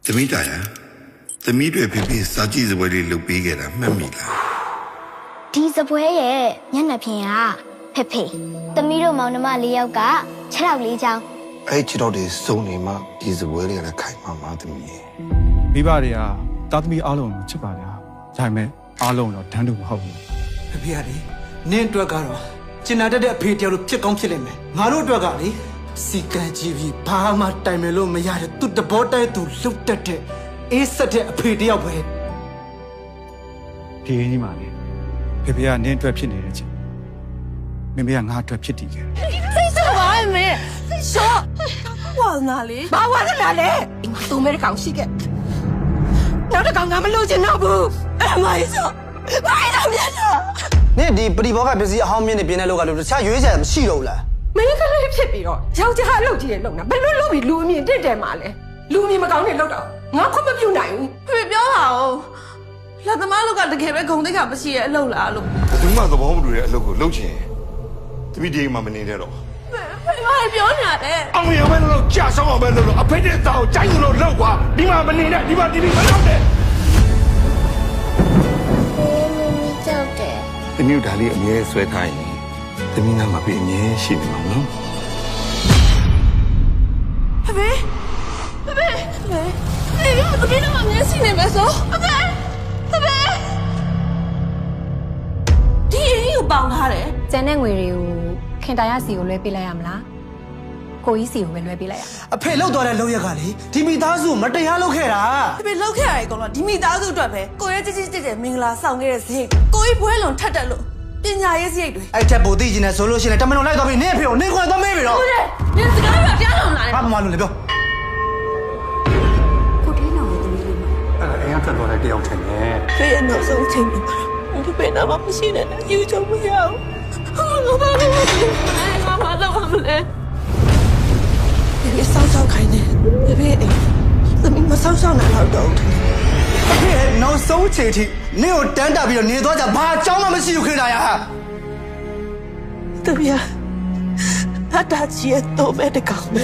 သမီးတာရသမီးတွေဖေဖေစာကြည့်စပွဲလေးလုပ်ပေးခဲ့တာမှတ်မိလားဒီစပွဲရဲ့မျက်နှာပြင်ကဖေဖေသမီးတို့မောင်နှမ၄ယောက်က6ယောက်၄ချောင်းအဲ့6ယောက်တွေစုံနေမှဒီစပွဲလေးကလည်းခိုင်မှာသမီးမိဘတွေကတာသမီအားလုံးချစ်ပါလားဒါပေမဲ့အားလုံးတော့တန်းတူမဟုတ်ဘူးဖေဖေကလေနင်းအတွက်ကတော့ကျင်နာတတ်တဲ့အဖေတယောက်လိုဖြစ်ကောင်းဖြစ်လိမ့်မယ်ငါတို့အတွက်ကလေစီကံကြည့်ပြီးဘာမှတိုင်မယ်လို့မရတဲ့သူတဘောတိုက်သူလှုပ်တတ်တဲ့အေးဆက်တဲ့အဖေတယောက်ပဲဒီကြီးမှလေဖေဖေကနင်းအတွက်ဖြစ်နေတဲ့ချင်းမမေကငါအတွက်ဖြစ်တည်ခဲ့စိတ်ဆောပါမေစိတ်ဆောဝါနာလေဘာဝါနာလေအမသူမဲကောင်ရှိခဲ့နောက်တစ်ကောင်ကမလို့ချင်တော့ဘူးအမိုင်းဆောဘာလို့မြတ်တော့နင်းဒီပရိဘောကပစ္စည်းအဟောင်းမြင့်နေပြင်းတဲ့လောက်ကလို့တခြားရွေးချယ်မရှိတော့ဘူးလားမင်းကလေးဖြစ်ပြီးတော့ယောက်ျားအလုပ်ကြီးရဲ့လုပ်တာဘယ်လိုလုပ်ပြီးလူအမြင်တက်တယ်မှာလဲလူအမြင်မကောင်းနဲ့လုပ်တော့ငါခွင့်မပြုနိုင်ဘူးဖေပြောပါဦးလက်သမားတို့ကတကယ်ပဲဂုံတိတ်ခါမရှိရဲ့အလုပ်လားလို့ဘယ်သူမှသဘောမတူတဲ့အလုပ်ကိုလုပ်ချင်သမီးဒီအိမ်မှာမနေတဲ့တော့ဖေဘာပြောနေတယ်အောင်ရမယ်လို့ကြာဆောင်အောင်ပဲလို့အဖေတဲ့တောင်ကြိုက်လို့လောက်ကွာဒီမှာမနေနဲ့ဒီမှာဒီမလောက်နဲ့ကြောက်တယ်သမီးဒါလေးအမြဲဆွဲထားရင်သမီးနာမှာပြအမြဲရှိနေမှာနော်ဖေဖေသမီးနာမှာအမြဲရှိနေမယ်ဆိုဖေဒီအိမ်ကိုပေါင်ထားတယ်ကျန်တဲ့ငွေတွေကိုခင်တာရစီကိုလွှဲပေးလိုက်ရမလားကိုကြီးစီကိုပဲလွှဲပေးလိုက်ရအဖေလောက်သွားတဲ့လောက်ရက်ကလေဒီမိသားစုမတရားလုပ်ခဲ့တာဖေလောက်ခဲ့ရတဲ့ကောင်ကဒီမိသားစုအတွက်ပဲကိုရဲ့ကြည်ကြည်မင်္ဂလာဆောင်ခဲ့တဲ့ဈေးကိုကြီးဘွဲလွန်ထက်တက်လို့ပညာရေးစရိတ်တွေအဲ့ချက်ပိုသိချင်တယ်ဆိုလို့ရှိရင်တမန်တော်လိုက်သွားပြီးနင်းအဖေကိုနင်းခွင့်သွားမေးပြီတော့ဟုတ်တယ်နင်းစကားပြောကြားလုံးလာတယ်ဘာမှမလုပ်လေပြောကိုတင်းတော်ကိုသမီးလေးမအဲ့ဒါအိမ်ကထွက်သွားတဲ့တယောက်ထင်တယ်ဖေရဲ့နောက်ဆုံးချိန်မှာဖေနာမရှိတဲ့ယူချုံမရအောင်ဘာလို့မလဲဖေဆောင်းဆောင်းခိုင်းနေဖေသမီးမဆောင်းဆောင်းနိုင်တော့အဖေနောက်ဆုံးချိန်ထိနင်းကိုတန်းတာပြီးတော့နေသွားကြဘာအကြောင်းမှမရှိဘူးခေတာရသမီးအတားချီတော့မဲ့တကောင်ပဲ